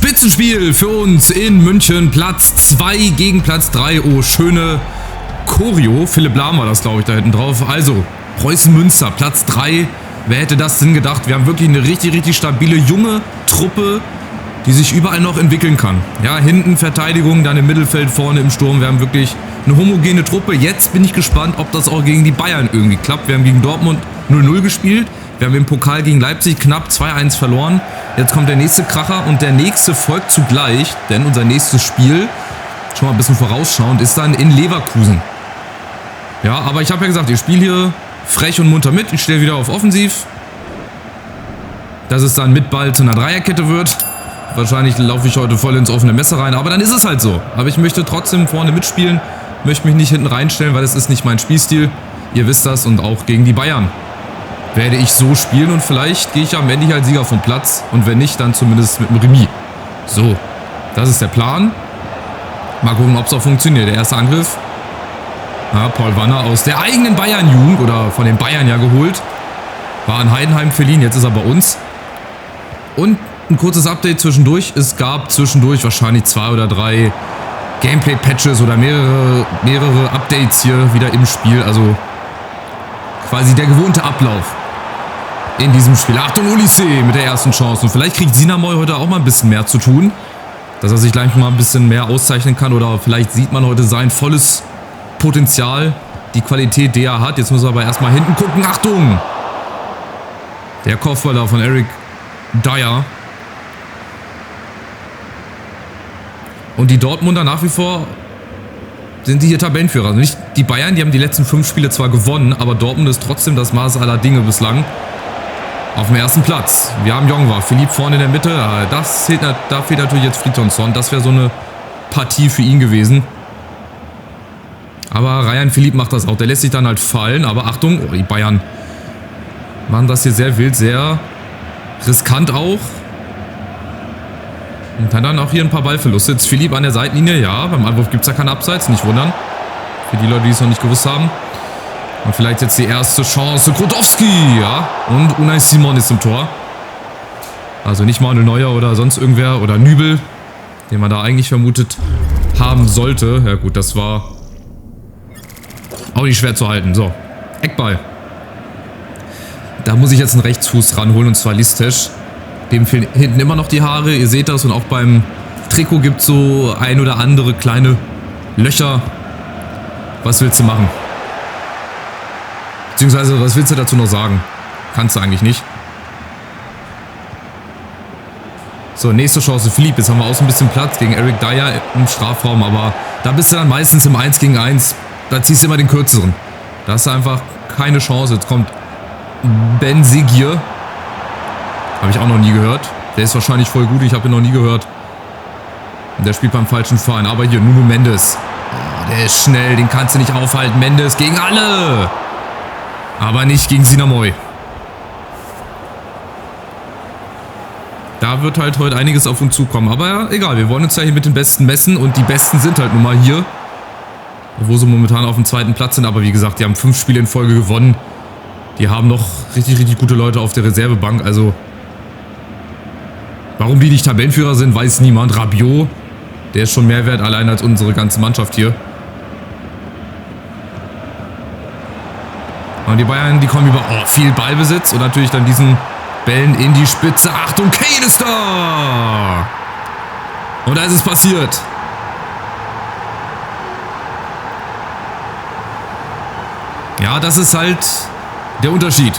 Spitzenspiel für uns in München. Platz 2 gegen Platz 3. Oh, schöne Choreo. Philipp Lahm war das, glaube ich, da hinten drauf. Also, Preußen Münster, Platz 3. Wer hätte das denn gedacht? Wir haben wirklich eine richtig stabile, junge Truppe, die sich überall noch entwickeln kann. Ja, hinten Verteidigung, dann im Mittelfeld, vorne im Sturm. Wir haben wirklich eine homogene Truppe. Jetzt bin ich gespannt, ob das auch gegen die Bayern irgendwie klappt. Wir haben gegen Dortmund 0-0 gespielt. Wir haben im Pokal gegen Leipzig knapp 2-1 verloren. Jetzt kommt der nächste Kracher und der nächste folgt zugleich, denn unser nächstes Spiel, schon mal ein bisschen vorausschauend, ist dann in Leverkusen. Ja, aber ich habe ja gesagt, ich spiele hier frech und munter mit. Ich stelle wieder auf Offensiv. Dass es dann mit Ball zu einer Dreierkette wird. Wahrscheinlich laufe ich heute voll ins offene Messer rein, aber dann ist es halt so. Aber ich möchte trotzdem vorne mitspielen, möchte mich nicht hinten reinstellen, weil das ist nicht mein Spielstil. Ihr wisst das, und auch gegen die Bayern werde ich so spielen und vielleicht gehe ich am Ende hier als Sieger vom Platz und wenn nicht, dann zumindest mit einem Remis. So, das ist der Plan. Mal gucken, ob es auch funktioniert. Der erste Angriff. Ja, Paul Wanner aus der eigenen Bayern-Jugend oder von den Bayern ja geholt. War an Heidenheim verliehen, jetzt ist er bei uns. Und ein kurzes Update zwischendurch. Es gab zwischendurch wahrscheinlich 2 oder 3 Gameplay-Patches oder mehrere Updates hier wieder im Spiel. Also quasi der gewohnte Ablauf in diesem Spiel. Achtung, Olysee mit der ersten Chance. Und vielleicht kriegt Sinamoy heute auch mal ein bisschen mehr zu tun. Dass er sich gleich mal ein bisschen mehr auszeichnen kann. Oder vielleicht sieht man heute sein volles Potenzial. Die Qualität, die er hat. Jetzt müssen wir aber erstmal hinten gucken. Achtung! Der Kopfball da von Eric Dyer. Und die Dortmunder nach wie vor sind die hier Tabellenführer. Also nicht die Bayern, die haben die letzten 5 Spiele zwar gewonnen, aber Dortmund ist trotzdem das Maß aller Dinge bislang. Auf dem ersten Platz. Wir haben Jongwa, Philipp vorne in der Mitte. Da fehlt natürlich jetzt Friedrichsson. Das wäre so eine Partie für ihn gewesen. Aber Ryan Philipp macht das auch. Der lässt sich dann halt fallen. Aber Achtung, oh, die Bayern machen das hier sehr wild, sehr riskant auch. Und dann auch hier ein paar Ballverluste. Jetzt Philipp an der Seitenlinie. Ja, beim Anwurf gibt es da keine Abseits. Nicht wundern. Für die Leute, die es noch nicht gewusst haben. Und vielleicht jetzt die erste Chance. Krodowski, ja. Und Unai Simon ist im Tor. Also nicht Manuel Neuer oder sonst irgendwer. Oder Nübel, den man da eigentlich vermutet haben sollte. Ja gut, das war auch nicht schwer zu halten. So, Eckball. Da muss ich jetzt einen Rechtsfuß ranholen, und zwar Listesch. Dem fehlen hinten immer noch die Haare, ihr seht das. Und auch beim Trikot gibt es so ein oder andere kleine Löcher. Was willst du machen? Beziehungsweise, was willst du dazu noch sagen? Kannst du eigentlich nicht. So, nächste Chance, Philipp. Jetzt haben wir außen ein bisschen Platz gegen Eric Dyer im Strafraum. Aber da bist du dann meistens im 1 gegen 1. Da ziehst du immer den kürzeren. Da hast du einfach keine Chance. Jetzt kommt Benzegir. Habe ich auch noch nie gehört. Der ist wahrscheinlich voll gut. Ich habe ihn noch nie gehört. Und der spielt beim falschen Verein. Aber hier, Nuno Mendes. Oh, der ist schnell. Den kannst du nicht aufhalten. Mendes gegen alle. Aber nicht gegen Sinamoy. Da wird halt heute einiges auf uns zukommen. Aber ja, egal. Wir wollen uns ja hier mit den Besten messen. Und die Besten sind halt nun mal hier. Obwohl sie momentan auf dem 2. Platz sind. Aber wie gesagt, die haben 5 Spiele in Folge gewonnen. Die haben noch richtig gute Leute auf der Reservebank. Also, warum die nicht Tabellenführer sind, weiß niemand. Rabiot, der ist schon mehr wert allein als unsere ganze Mannschaft hier. Und die Bayern, die kommen über viel Ballbesitz und natürlich dann diesen Bällen in die Spitze. Achtung, Kane ist da! Und da ist es passiert. Ja, das ist halt der Unterschied.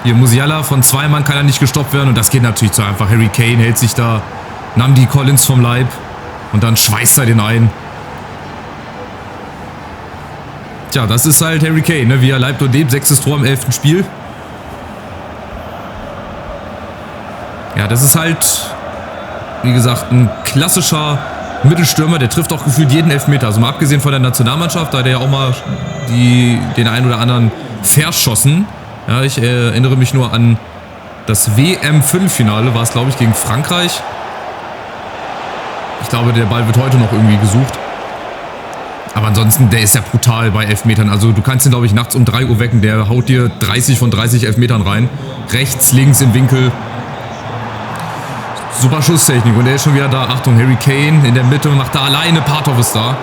Hier Musiala von 2 Mann kann er nicht gestoppt werden und das geht natürlich zu einfach. Harry Kane hält sich da Nnamdi Collins vom Leib und dann schweißt er den ein. Tja, das ist halt Harry Kane, ne? Wie er leibt und lebt. 6. Tor im 11. Spiel. Ja, das ist halt, wie gesagt, ein klassischer Mittelstürmer. Der trifft auch gefühlt jeden Elfmeter. Also mal abgesehen von der Nationalmannschaft, da hat er ja auch mal den einen oder anderen verschossen. Ja, ich erinnere mich nur an das WM-Viertelfinale, war es glaube ich gegen Frankreich. Ich glaube, der Ball wird heute noch irgendwie gesucht. Aber ansonsten, der ist ja brutal bei Elfmetern. Also du kannst ihn, glaube ich, nachts um 3 Uhr wecken. Der haut dir 30 von 30 Elfmetern rein. Rechts, links im Winkel. Super Schusstechnik und er ist schon wieder da. Achtung, Harry Kane in der Mitte und macht da alleine. Partov ist da.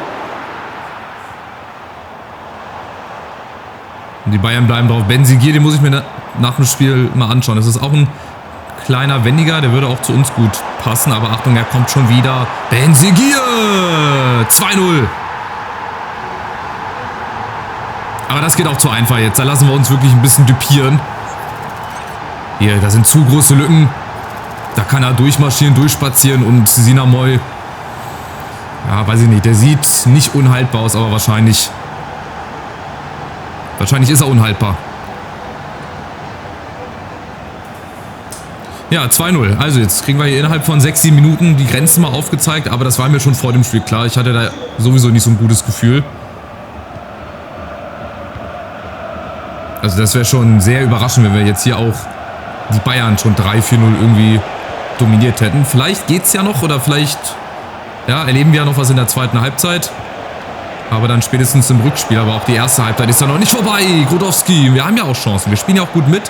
Und die Bayern bleiben drauf. Benzigir, den muss ich mir nach dem Spiel mal anschauen. Das ist auch ein kleiner Wendiger, der würde auch zu uns gut passen. Aber Achtung, er kommt schon wieder. Benzigir! 2-0. Aber das geht auch zu einfach jetzt. Da lassen wir uns wirklich ein bisschen düpieren. Hier, da sind zu große Lücken. Da kann er durchmarschieren, durchspazieren und Sinamoy, ja, weiß ich nicht, der sieht nicht unhaltbar aus, aber wahrscheinlich ist er unhaltbar. Ja, 2-0. Also jetzt kriegen wir hier innerhalb von 6-7 Minuten die Grenzen mal aufgezeigt, aber das war mir schon vor dem Spiel klar. Ich hatte da sowieso nicht so ein gutes Gefühl. Also das wäre schon sehr überraschend, wenn wir jetzt hier auch die Bayern schon 3-4-0 irgendwie dominiert hätten. Vielleicht geht's ja noch oder vielleicht ja, erleben wir ja noch was in der zweiten Halbzeit. Aber dann spätestens im Rückspiel. Aber auch die erste Halbzeit ist ja noch nicht vorbei. Grodowski, wir haben ja auch Chancen. Wir spielen ja auch gut mit.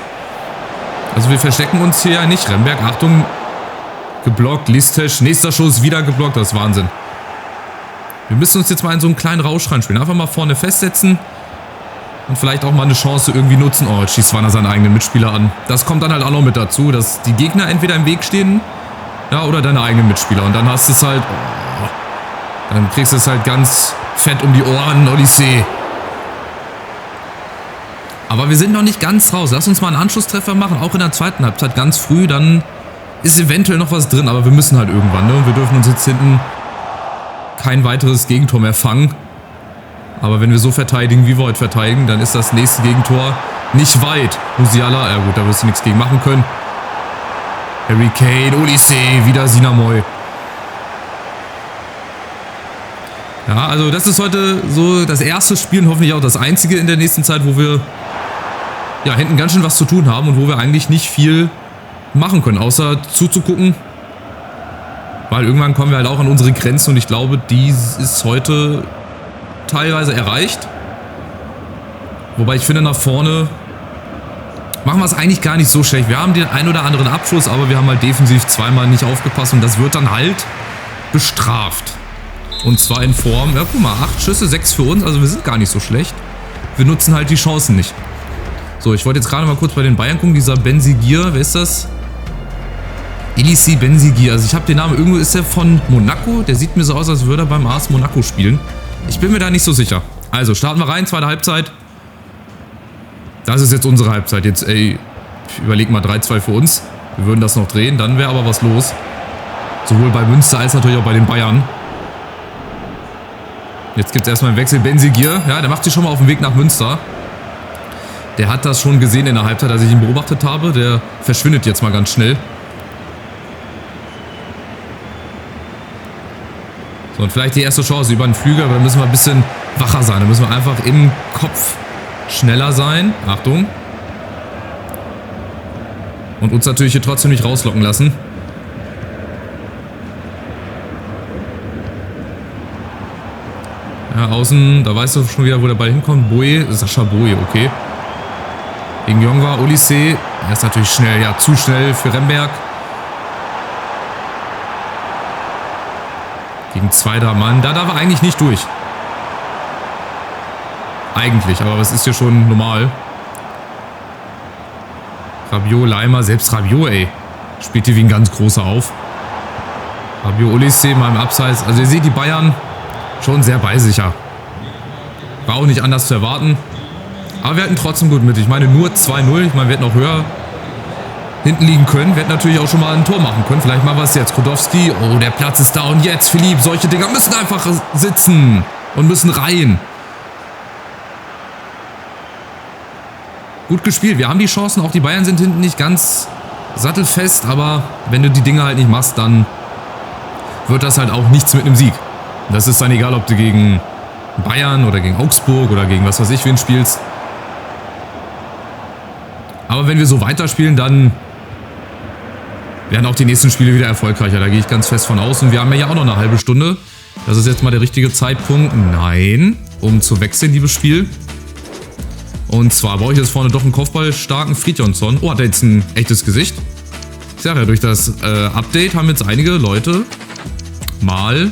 Also wir verstecken uns hier ja nicht. Remberg, Achtung, geblockt. Listesch, nächster Schuss, wieder geblockt. Das ist Wahnsinn. Wir müssen uns jetzt mal in so einen kleinen Rausch reinspielen. Einfach mal vorne festsetzen. Und vielleicht auch mal eine Chance irgendwie nutzen. Oh, jetzt schießt Wanner seinen eigenen Mitspieler an. Das kommt dann halt auch noch mit dazu, dass die Gegner entweder im Weg stehen, ja, oder deine eigenen Mitspieler. Und dann hast du es halt, oh, dann kriegst du es halt ganz fett um die Ohren, Odyssee. Aber wir sind noch nicht ganz raus. Lass uns mal einen Anschlusstreffer machen, auch in der zweiten Halbzeit ganz früh. Dann ist eventuell noch was drin, aber wir müssen halt irgendwann, ne? Und wir dürfen uns jetzt hinten kein weiteres Gegentor mehr fangen. Aber wenn wir so verteidigen, wie wir heute verteidigen, dann ist das nächste Gegentor nicht weit. Musiala, ja gut, da wirst du nichts gegen machen können. Harry Kane, Odyssee, wieder Sinamoy. Ja, also das ist heute so das erste Spiel und hoffentlich auch das einzige in der nächsten Zeit, wo wir ja hinten ganz schön was zu tun haben und wo wir eigentlich nicht viel machen können, außer zuzugucken. Weil irgendwann kommen wir halt auch an unsere Grenzen und ich glaube, die ist heute teilweise erreicht. Wobei ich finde, nach vorne machen wir es eigentlich gar nicht so schlecht. Wir haben den ein oder anderen Abschuss, aber wir haben halt defensiv zweimal nicht aufgepasst und das wird dann halt bestraft. Und zwar in Form, ja guck mal, 8 Schüsse, 6 für uns, also wir sind gar nicht so schlecht. Wir nutzen halt die Chancen nicht. So, ich wollte jetzt gerade mal kurz bei den Bayern gucken, dieser Benzigir, wer ist das? Elissi Benzigir, also ich habe den Namen, irgendwo ist er von Monaco, der sieht mir so aus, als würde er beim AS Monaco spielen. Ich bin mir da nicht so sicher. Also, starten wir rein, zweite Halbzeit. Das ist jetzt unsere Halbzeit. Jetzt, ey, überleg mal 3-2 für uns. Wir würden das noch drehen, dann wäre aber was los. Sowohl bei Münster als natürlich auch bei den Bayern. Jetzt gibt es erstmal einen Wechsel. Benzigir, ja, der macht sich schon mal auf den Weg nach Münster. Der hat das schon gesehen in der Halbzeit, als ich ihn beobachtet habe. Der verschwindet jetzt mal ganz schnell. So, und vielleicht die erste Chance über den Flügel, aber da müssen wir ein bisschen wacher sein. Da müssen wir einfach im Kopf schneller sein. Achtung. Und uns natürlich hier trotzdem nicht rauslocken lassen. Ja, außen, da weißt du schon wieder, wo der Ball hinkommt. Boye, Sascha Boye, okay. Gegen Jongwa, Odyssee. Er ist natürlich schnell, ja, zu schnell für Remberg. Gegen 2-3 Mann. Da darf er eigentlich nicht durch. Eigentlich, aber das ist ja schon normal. Rabiot, Leimer, selbst Rabiot, ey. Spielt hier wie ein ganz großer auf. Rabiot, Odyssee mal im Abseits. Also ihr seht die Bayern schon sehr beisicher. War auch nicht anders zu erwarten. Aber wir hatten trotzdem gut mit. Ich meine nur 2-0. Ich meine, wir hätten auch höher hinten liegen können. Wir hätten natürlich auch schon mal ein Tor machen können. Vielleicht machen wir es jetzt. Grodowski. Oh, der Platz ist da. Und jetzt, Philipp. Solche Dinger müssen einfach sitzen. Und müssen rein. Gut gespielt. Wir haben die Chancen. Auch die Bayern sind hinten nicht ganz sattelfest. Aber wenn du die Dinger halt nicht machst, dann wird das halt auch nichts mit einem Sieg. Das ist dann egal, ob du gegen Bayern oder gegen Augsburg oder gegen was weiß ich wen spielst. Aber wenn wir so weiterspielen, dann werden auch die nächsten Spiele wieder erfolgreicher. Da gehe ich ganz fest von aus. Und wir haben ja auch noch eine halbe Stunde. Das ist jetzt mal der richtige Zeitpunkt. Nein, um zu wechseln, liebes Spiel. Und zwar brauche ich jetzt vorne doch einen kopfballstarken Fridjonsson. Oh, hat er jetzt ein echtes Gesicht? Ich sage ja, durch das Update haben jetzt einige Leute mal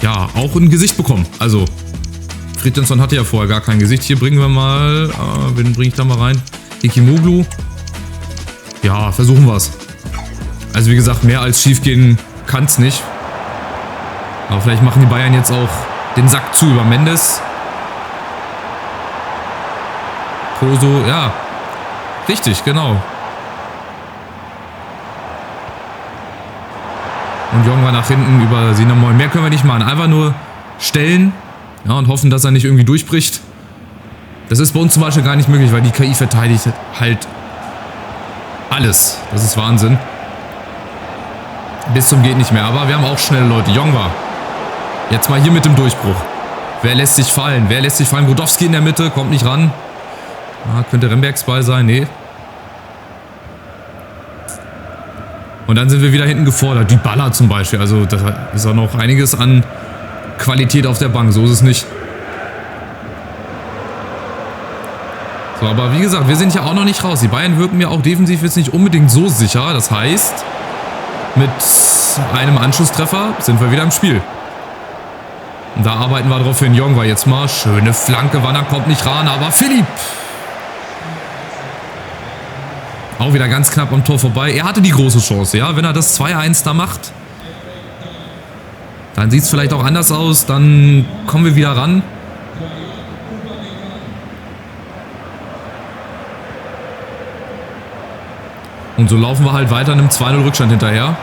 ja, auch ein Gesicht bekommen. Also, Friedrichsson hatte ja vorher gar kein Gesicht. Hier bringen wir mal, wen bringe ich da mal rein? Ikimoglu. Ja, versuchen wir es. Also wie gesagt, mehr als schief gehen kann es nicht. Aber vielleicht machen die Bayern jetzt auch den Sack zu über Mendes. Poso, ja. Richtig, genau. Und Jong war nach hinten über Sinamon. Mehr können wir nicht machen. Einfach nur stellen, ja, und hoffen, dass er nicht irgendwie durchbricht. Das ist bei uns zum Beispiel gar nicht möglich, weil die KI verteidigt halt alles. Das ist Wahnsinn. Bis zum geht nicht mehr. Aber wir haben auch schnelle Leute. Jong war. Jetzt mal hier mit dem Durchbruch. Wer lässt sich fallen? Wer lässt sich fallen? Godowski in der Mitte. Kommt nicht ran. Ah, könnte Rembergs Ball sein. Nee. Und dann sind wir wieder hinten gefordert. Die Baller zum Beispiel. Also da ist auch noch einiges an Qualität auf der Bank. So ist es nicht. So, aber wie gesagt, wir sind ja auch noch nicht raus. Die Bayern wirken mir auch defensiv jetzt nicht unbedingt so sicher. Das heißt, mit einem Anschlusstreffer sind wir wieder im Spiel. Und da arbeiten wir drauf hin. Jong war jetzt mal. Schöne Flanke. Wanner kommt nicht ran, aber Philipp. Auch wieder ganz knapp am Tor vorbei. Er hatte die große Chance, ja. Wenn er das 2-1 da macht, dann sieht es vielleicht auch anders aus. Dann kommen wir wieder ran. Und so laufen wir halt weiter einem 2-0 Rückstand hinterher.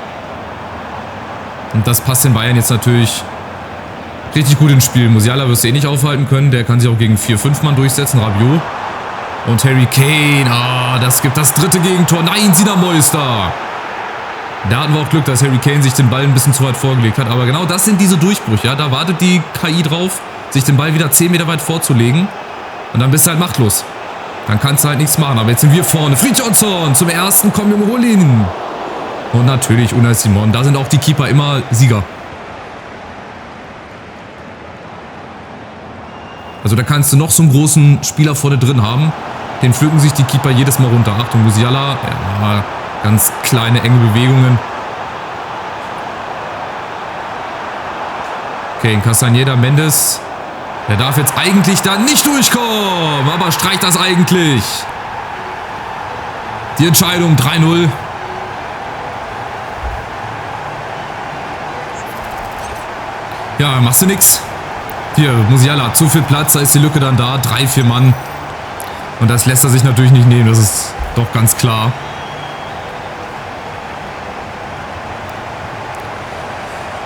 Und das passt den Bayern jetzt natürlich richtig gut ins Spiel. Musiala wirst du eh nicht aufhalten können. Der kann sich auch gegen 4-5 Mann durchsetzen. Rabiot. Und Harry Kane. Ah, das gibt das dritte Gegentor. Nein, Sinamon ist da. Da hatten wir auch Glück, dass Harry Kane sich den Ball ein bisschen zu weit vorgelegt hat. Aber genau das sind diese Durchbrüche. Ja? Da wartet die KI drauf, sich den Ball wieder 10 Meter weit vorzulegen. Und dann bist du halt machtlos. Dann kannst du halt nichts machen. Aber jetzt sind wir vorne. Friedrichsson zum ersten. Komm, Junge, hol ihn. Und natürlich Unai Simon. Da sind auch die Keeper immer Sieger. Also da kannst du noch so einen großen Spieler vorne drin haben. Den pflücken sich die Keeper jedes Mal runter. Achtung, Musiala. Ja, ganz kleine, enge Bewegungen. Okay, in Castañeda, Mendes. Der darf jetzt eigentlich da nicht durchkommen. Aber streicht das eigentlich. Die Entscheidung 3-0. Ja, machst du nix. Hier, Musiala, zu viel Platz. Da ist die Lücke dann da. 3-4 Mann. Und das lässt er sich natürlich nicht nehmen. Das ist doch ganz klar.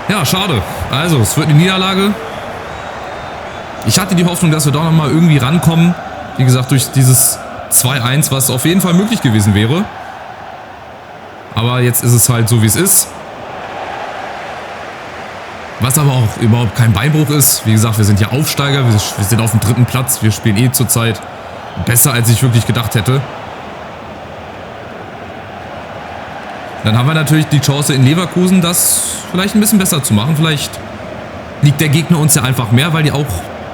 Ja, schade. Also, es wird eine Niederlage. Ich hatte die Hoffnung, dass wir doch nochmal irgendwie rankommen. Wie gesagt, durch dieses 2-1, was auf jeden Fall möglich gewesen wäre. Aber jetzt ist es halt so, wie es ist. Was aber auch überhaupt kein Beinbruch ist. Wie gesagt, wir sind ja Aufsteiger. Wir sind auf dem 3. Platz. Wir spielen eh zurzeit besser, als ich wirklich gedacht hätte. Dann haben wir natürlich die Chance in Leverkusen, das vielleicht ein bisschen besser zu machen. Vielleicht liegt der Gegner uns ja einfach mehr, weil die auch,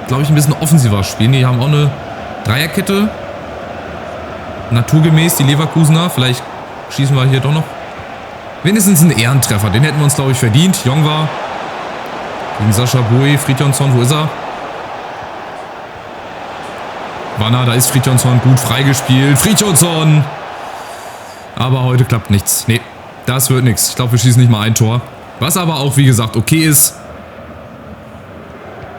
glaube ich, ein bisschen offensiver spielen. Die haben auch eine Dreierkette. Naturgemäß, die Leverkusener. Vielleicht schießen wir hier doch noch wenigstens einen Ehrentreffer. Den hätten wir uns, glaube ich, verdient. Jong war gegen Sascha Boey. Friedrichsson, wo ist er? Wanner, da ist Friedrichsson gut freigespielt. Friedrichsson! Aber heute klappt nichts. Nee, das wird nichts. Ich glaube, wir schießen nicht mal ein Tor. Was aber auch, wie gesagt, okay ist.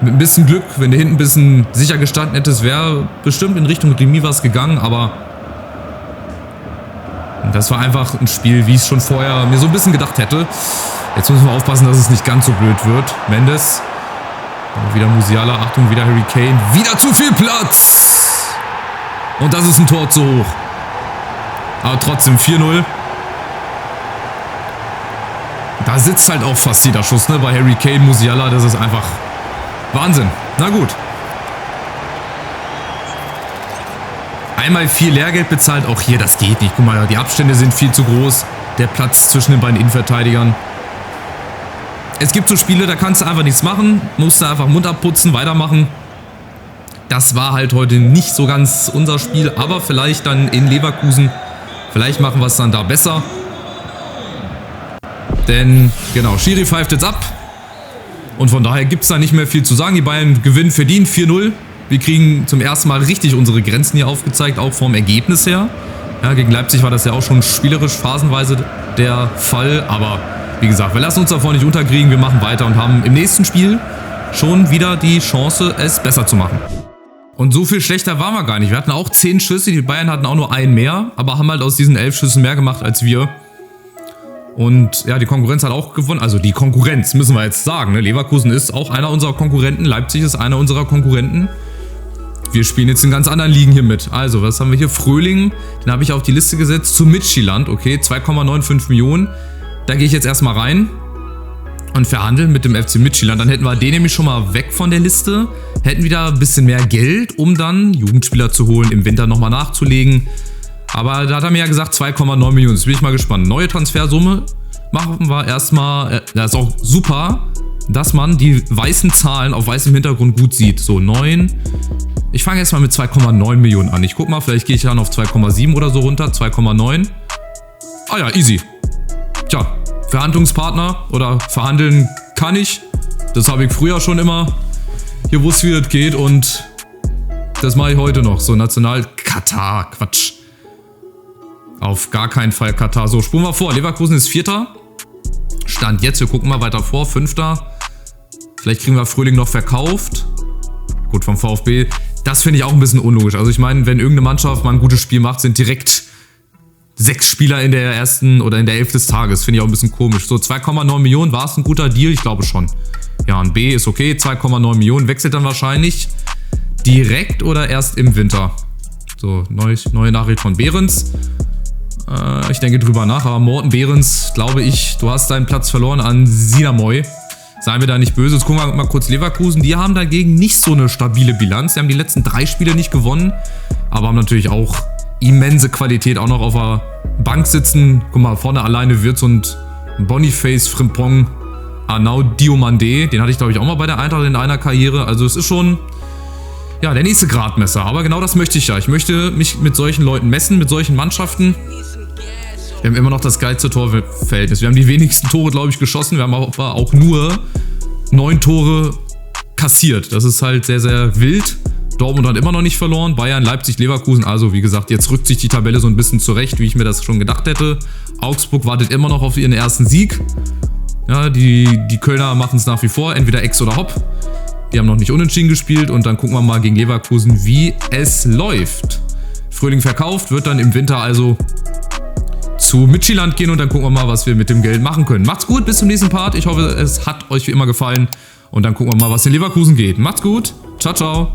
Mit ein bisschen Glück, wenn du hinten ein bisschen sicher gestanden hättest, wäre bestimmt in Richtung Remis was gegangen, aber das war einfach ein Spiel, wie ich es schon vorher mir so ein bisschen gedacht hätte. Jetzt müssen wir aufpassen, dass es nicht ganz so blöd wird. Mendes. Wieder Musiala. Achtung, wieder Harry Kane. Wieder zu viel Platz. Und das ist ein Tor zu hoch. Aber trotzdem 4-0. Da sitzt halt auch fast jeder Schuss, ne? Bei Harry Kane, Musiala, das ist einfach Wahnsinn. Na gut. Einmal viel Lehrgeld bezahlt, auch hier, das geht nicht. Guck mal, die Abstände sind viel zu groß. Der Platz zwischen den beiden Innenverteidigern. Es gibt so Spiele, da kannst du einfach nichts machen. Musst du einfach Mund abputzen, weitermachen. Das war halt heute nicht so ganz unser Spiel, aber vielleicht dann in Leverkusen Vielleicht machen wir es dann da besser. Denn, genau, Schiri pfeift jetzt ab. Und von daher gibt es da nicht mehr viel zu sagen. Die Bayern gewinnen verdient 4-0. Wir kriegen zum ersten Mal richtig unsere Grenzen hier aufgezeigt, auch vom Ergebnis her. Ja, gegen Leipzig war das ja auch schon spielerisch phasenweise der Fall. Aber wie gesagt, wir lassen uns davor nicht unterkriegen. Wir machen weiter und haben im nächsten Spiel schon wieder die Chance, es besser zu machen. Und so viel schlechter waren wir gar nicht. Wir hatten auch 10 Schüsse, die Bayern hatten auch nur einen mehr, aber haben halt aus diesen 11 Schüssen mehr gemacht als wir. Und ja, die Konkurrenz hat auch gewonnen. Also die Konkurrenz, müssen wir jetzt sagen. Ne? Leverkusen ist auch einer unserer Konkurrenten. Leipzig ist einer unserer Konkurrenten. Wir spielen jetzt in ganz anderen Ligen hier mit. Also, was haben wir hier? Fröhling, den habe ich auf die Liste gesetzt. Zu Midtjylland, okay, 2,95 Millionen. Da gehe ich jetzt erstmal rein und verhandeln mit dem FC Midtjylland. Dann hätten wir den nämlich schon mal weg von der Liste. Hätten wieder ein bisschen mehr Geld, um dann Jugendspieler zu holen, im Winter nochmal nachzulegen. Aber da hat er mir ja gesagt 2,9 Millionen. Jetzt bin ich mal gespannt. Neue Transfersumme machen wir erstmal. Das ist auch super, dass man die weißen Zahlen auf weißem Hintergrund gut sieht. So, 9. Ich fange erstmal mit 2,9 Millionen an. Ich guck mal, vielleicht gehe ich dann auf 2,7 oder so runter. 2,9. Ah ja, easy. Tja, Verhandlungspartner oder verhandeln kann ich. Das habe ich früher schon immer gewusst, wie das geht. Und das mache ich heute noch. So, national Katar. Quatsch. Auf gar keinen Fall Katar. So, spulen wir vor. Leverkusen ist 4. Stand jetzt. Wir gucken mal weiter vor. 5. Vielleicht kriegen wir Fröhling noch verkauft. Gut, vom VfB. Das finde ich auch ein bisschen unlogisch. Also ich meine, wenn irgendeine Mannschaft mal ein gutes Spiel macht, sind direkt 6 Spieler in der ersten oder in der 11 des Tages. Finde ich auch ein bisschen komisch. So, 2,9 Millionen. War es ein guter Deal? Ich glaube schon. Ja, ein B ist okay. 2,9 Millionen. Wechselt dann wahrscheinlich direkt oder erst im Winter. So, neue Nachricht von Behrens. Ich denke drüber nach, aber Morten Behrens, glaube ich, du hast deinen Platz verloren an Sinamoy. Seien wir da nicht böse. Jetzt gucken wir mal kurz Leverkusen. Die haben dagegen nicht so eine stabile Bilanz. Die haben die letzten 3 Spiele nicht gewonnen, aber haben natürlich auch immense Qualität, auch noch auf der Bank sitzen. Guck mal, vorne alleine Wirtz und Boniface, Frimpong, Arnaud Diomandé. Den hatte ich, glaube ich, auch mal bei der Eintracht in einer Karriere. Also es ist schon, ja, der nächste Gradmesser. Aber genau das möchte ich ja. Ich möchte mich mit solchen Leuten messen, mit solchen Mannschaften. Wir haben immer noch das geilste Torverhältnis. Wir haben die wenigsten Tore, glaube ich, geschossen. Wir haben aber auch nur 9 Tore kassiert. Das ist halt sehr, sehr wild. Dortmund hat immer noch nicht verloren. Bayern, Leipzig, Leverkusen. Also, wie gesagt, jetzt rückt sich die Tabelle so ein bisschen zurecht, wie ich mir das schon gedacht hätte. Augsburg wartet immer noch auf ihren ersten Sieg. Ja, die Kölner machen es nach wie vor. Entweder Ex oder Hopp. Die haben noch nicht unentschieden gespielt. Und dann gucken wir mal gegen Leverkusen, wie es läuft. Fröhling verkauft, wird dann im Winter also zu Midtjylland gehen und dann gucken wir mal, was wir mit dem Geld machen können. Macht's gut, bis zum nächsten Part. Ich hoffe, es hat euch wie immer gefallen. Und dann gucken wir mal, was in Leverkusen geht. Macht's gut. Ciao, ciao.